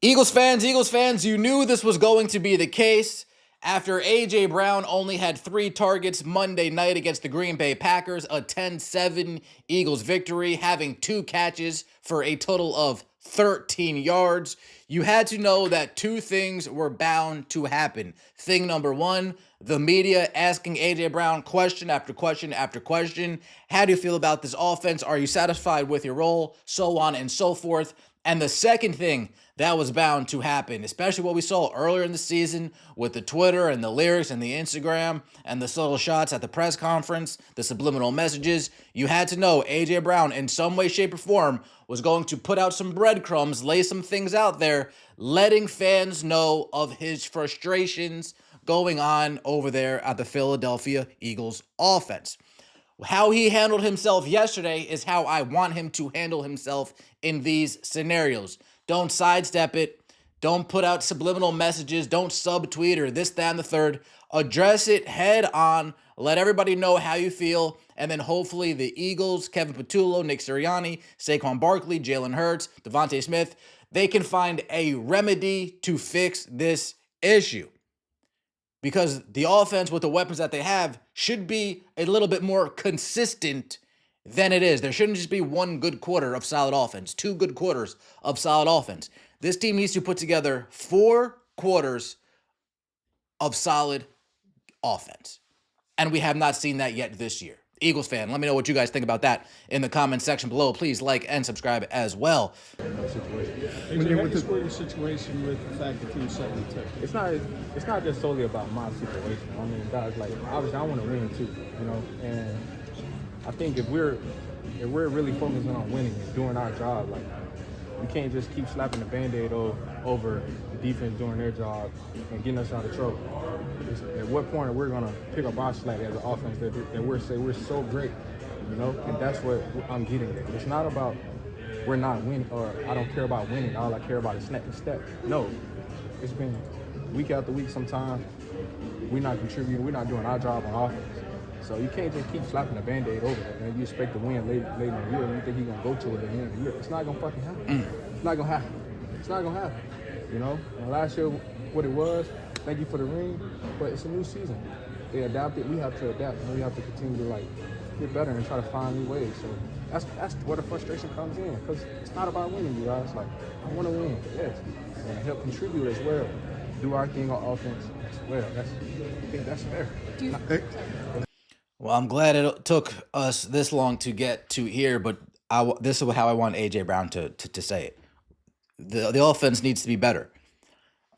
Eagles fans, you knew this was going to be the case after A.J. Brown only had 3 targets Monday night against the Green Bay Packers, a 10-7 Eagles victory, having 2 catches for a total of 13 yards. You had to know that 2 things were bound to happen. Thing number 1, the media asking A.J. Brown question after question after question. How do you feel about this offense? Are you satisfied with your role? So on and so forth. And the second thing that was bound to happen, especially what we saw earlier in the season with the Twitter and the lyrics and the Instagram and the subtle shots at the press conference, the subliminal messages, you had to know A.J. Brown in some way, shape, or form was going to put out some breadcrumbs, lay some things out there, letting fans know of his frustrations going on over there at the Philadelphia Eagles offense. How he handled himself yesterday is how I want him to handle himself in these scenarios. Don't sidestep it. Don't put out subliminal messages. Don't subtweet or this, that, and the third. Address it head on. Let everybody know how you feel. And then hopefully the Eagles, Kevin Patullo, Nick Sirianni, Saquon Barkley, Jalen Hurts, Devontae Smith, they can find a remedy to fix this issue. Because the offense with the weapons that they have should be a little bit more consistent than it is. There shouldn't just be 1 good quarter of solid offense, 2 good quarters of solid offense. This team needs to put together 4 quarters of solid offense. And we have not seen that yet this year. Eagles fan, let me know what you guys think about that in the comments section below. Please like and subscribe as well. When you're with the situation with the fact that you suddenly took it's not just solely about my situation. I mean, guys, like obviously I want to win too, you know. And I think if we're really focusing on winning and doing our job, like we can't just keep slapping the Band-Aid over the defense doing their job and getting us out of trouble. At what point are we going to pick up our slack as an offense that we're so great, you know? And that's what I'm getting at. It's not about we're not winning or I don't care about winning. All I care about is snap and step. No, it's been week after week sometimes we're not contributing. We're not doing our job on offense. So you can't just keep slapping a Band-Aid over it and you expect to win late in the year and you think you're going to go to it at the end of the year. It's not going to fucking happen. It's not going to happen. It's not going to happen. You know? And last year, what it was, thank you for the ring, but it's a new season. They adapted. We have to adapt. And we have to continue to, like, get better and try to find new ways. So that's where the frustration comes in because it's not about winning, you guys. Like, I want to win, yes. And help contribute as well. Do our thing on offense as well. I think that's fair. Well, I'm glad it took us this long to get to here, but this is how I want A.J. Brown to say it. The offense needs to be better.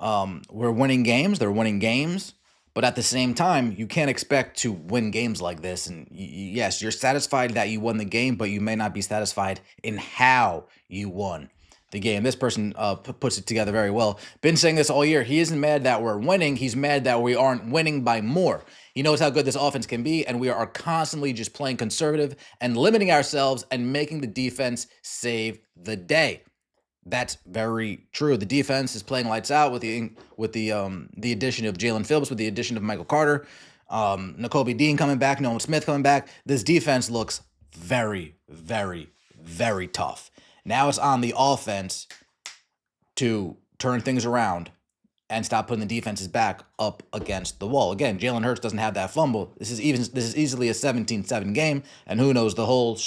We're winning games. They're winning games. But at the same time, you can't expect to win games like this. And yes, you're satisfied that you won the game, but you may not be satisfied in how you won the game. This person puts it together very well. Been saying this all year. He isn't mad that we're winning. He's mad that we aren't winning by more. He knows how good this offense can be, and we are constantly just playing conservative and limiting ourselves and making the defense save the day. That's very true. The defense is playing lights out with the addition of Jalen Phillips, with the addition of Michael Carter, Nakobe Dean coming back, Nolan Smith coming back. This defense looks very, very, very tough. Now it's on the offense to turn things around and stop putting the defenses back up against the wall. Again, Jalen Hurts doesn't have that fumble. This is easily a 17-7 game, and who knows, the whole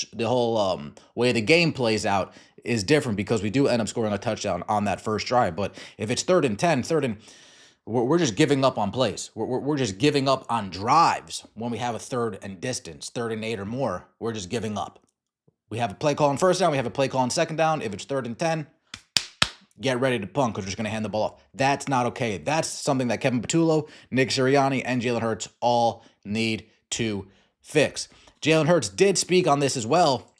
way the game plays out is different because we do end up scoring a touchdown on that first drive. But if it's 3rd and 10, we're just giving up on plays. We're just giving up on drives when we have a 3rd and distance, 3rd and 8 or more. We're just giving up. We have a play call on 1st down. We have a play call on 2nd down. If it's 3rd and 10, get ready to punt because we're just going to hand the ball off. That's not okay. That's something that Kevin Patullo, Nick Sirianni, and Jalen Hurts all need to fix. Jalen Hurts did speak on this as well,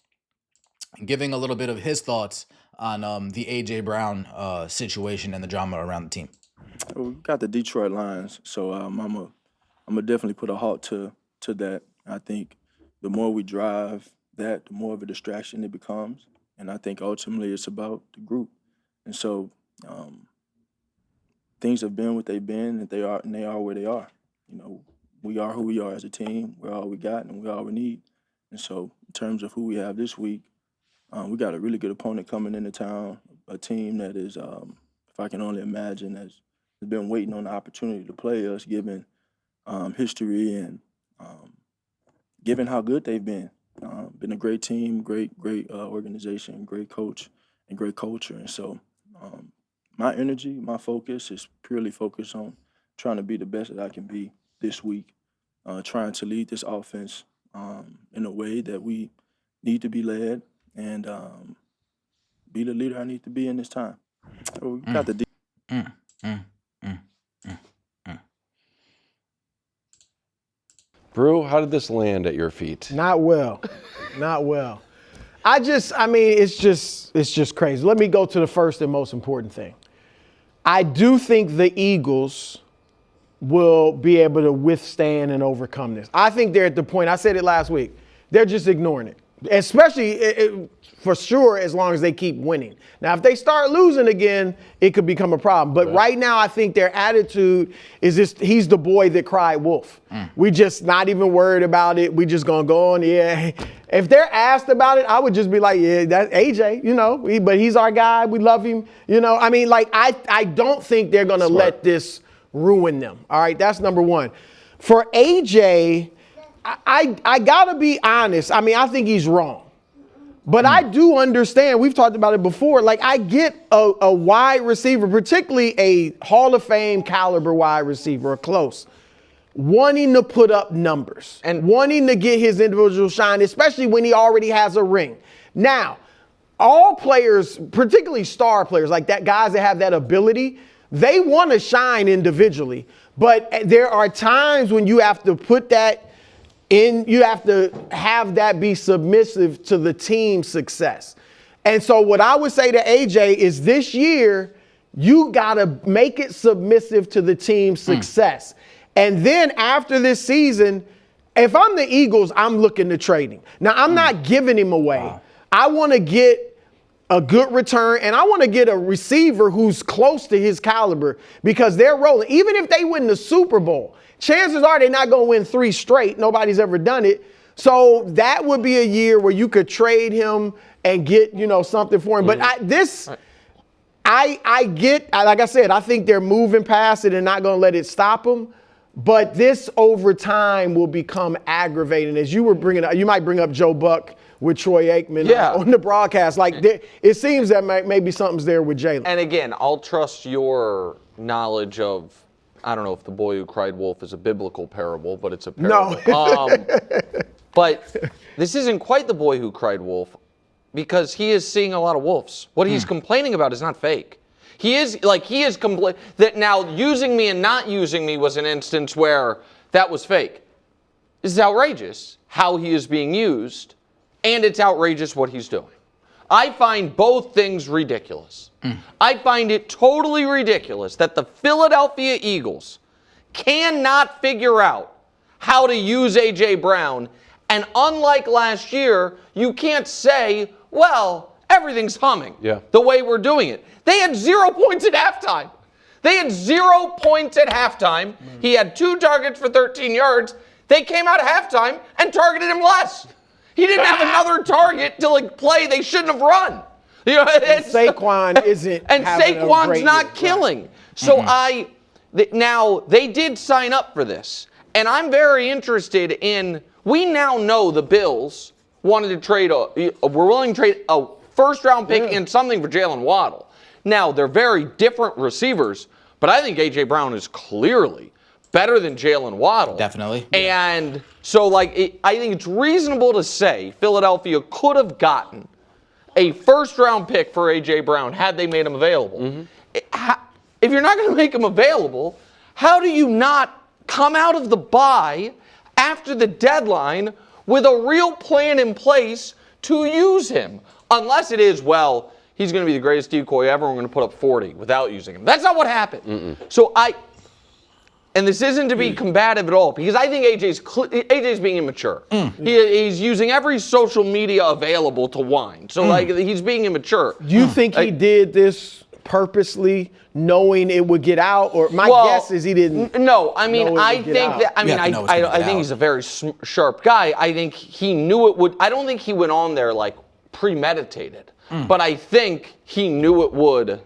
giving a little bit of his thoughts on the A.J. Brown situation and the drama around the team. We got the Detroit Lions, so I'm gonna definitely put a halt to that. I think the more we drive that, the more of a distraction it becomes, and I think ultimately it's about the group. And so things have been what they've been, and they are where they are. You know, we are who we are as a team. We're all we got, and we're all we need. And so in terms of who we have this week, we got a really good opponent coming into town, a team that is, if I can only imagine, has been waiting on the opportunity to play us, given history and given how good they've been. Been a great team, great organization, great coach, and great culture. And so my energy, my focus is purely focused on trying to be the best that I can be this week, trying to lead this offense in a way that we need to be led, and be the leader I need to be in this time. We got the Brew, how did this land at your feet? Not well. Not well. I mean, it's just crazy. Let me go to the first and most important thing. I do think the Eagles will be able to withstand and overcome this. I think they're at the point, I said it last week, they're just ignoring it. Especially, for sure, as long as they keep winning. Now, if they start losing again, it could become a problem. But right now, I think their attitude is just, he's the boy that cried wolf. We just not even worried about it. We just going to go on, yeah. If they're asked about it, I would just be like, yeah, that's AJ, you know. But he's our guy. We love him. You know, I mean, like, I don't think they're going to let this ruin them. All right, that's number one. For AJ, I got to be honest. I mean, I think he's wrong. But I do understand, we've talked about it before, like I get a wide receiver, particularly a Hall of Fame caliber wide receiver, or close, wanting to put up numbers and wanting to get his individual shine, especially when he already has a ring. Now, all players, particularly star players like that, guys that have that ability, they want to shine individually. But there are times when you have to put that you have to have that be submissive to the team's success. And so what I would say to AJ is this year, you got to make it submissive to the team's success. And then after this season, if I'm the Eagles, I'm looking to trade him. Now, I'm not giving him away. Wow. I want to get a good return, and I want to get a receiver who's close to his caliber because they're rolling. Even if they win the Super Bowl, chances are they're not going to win 3 straight. Nobody's ever done it. So that would be a year where you could trade him and get, you know, something for him. But I get, like I said, I think they're moving past it and not going to let it stop them. But this over time will become aggravating. As you were bringing up, you might bring up Joe Buck with Troy Aikman on the broadcast. Like it seems that maybe something's there with Jalen. And again, I'll trust your knowledge of, I don't know if the boy who cried wolf is a biblical parable, but it's a parable. No. But this isn't quite the boy who cried wolf because he is seeing a lot of wolves. What he's complaining about is not fake. He is complaining that now using me and not using me was an instance where that was fake. This is outrageous how he is being used, and it's outrageous what he's doing. I find both things ridiculous. I find it totally ridiculous that the Philadelphia Eagles cannot figure out how to use A.J. Brown, and unlike last year, you can't say, well, everything's humming the way we're doing it. They had 0 points at halftime. They had 0 points at halftime. He had 2 targets for 13 yards. They came out at halftime and targeted him less. He didn't have another target to play they shouldn't have run. You know, Saquon isn't and Saquon's not killing. Right. So now they did sign up for this. And I'm very interested in, we now know the Bills wanted to trade, we're willing to trade a first-round pick and something for Jalen Waddle. Now, they're very different receivers, but I think A.J. Brown is clearly better than Jalen Waddle. Definitely. And so, I think it's reasonable to say Philadelphia could have gotten a first-round pick for A.J. Brown had they made him available. If you're not going to make him available, how do you not come out of the bye after the deadline with a real plan in place to use him? Unless it is, well, he's going to be the greatest decoy ever, and we're going to put up 40 without using him. That's not what happened. So and this isn't to be combative at all, because I think AJ's being immature. He's using every social media available to whine. So, he's being immature. Do you think he did this purposely, knowing it would get out? Or my guess is he didn't. No, I mean, I think that. I mean, I think he's a very sharp guy. I think he knew it would. I don't think he went on there premeditated, but I think he knew it would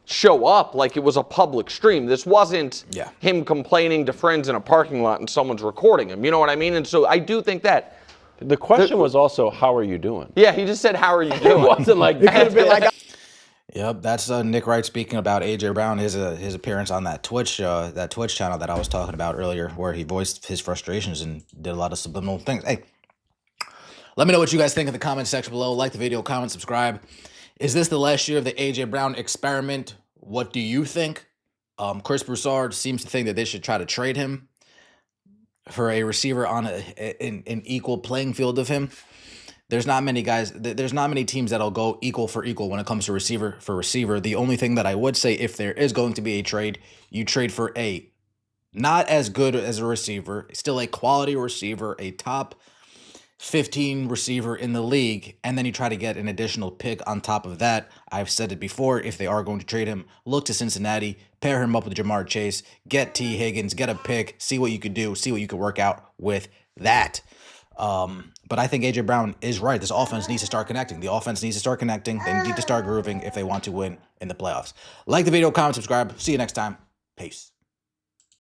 show up like it was a public stream. This wasn't Yeah. him complaining to friends in a parking lot and someone's recording him. You know what I mean? And so I do think that. The question was also, how are you doing? Yeah, he just said, "How are you doing?" It wasn't like It could have been like, Yep, that's Nick Wright speaking about AJ Brown, his appearance on that Twitch channel that I was talking about earlier, where he voiced his frustrations and did a lot of subliminal things. Hey, let me know what you guys think in the comment section below. Like the video, comment, subscribe. Is this the last year of the AJ Brown experiment? What do you think? Chris Broussard seems to think that they should try to trade him for a receiver on an equal playing field of him. There's not many guys, there's not many teams that'll go equal for equal when it comes to receiver for receiver. The only thing that I would say, if there is going to be a trade, you trade for a not as good as a receiver, still a quality receiver, a top 15 receiver in the league, and then you try to get an additional pick on top of that. I've said it before, if they are going to trade him, look to Cincinnati, pair him up with Jamar Chase, get T. Higgins, get a pick, see what you could do, see what you could work out with that. But I think AJ Brown is right. This offense needs to start connecting. The offense needs to start connecting. They need to start grooving if they want to win in the playoffs. Like the video, comment, subscribe. See you next time. Peace.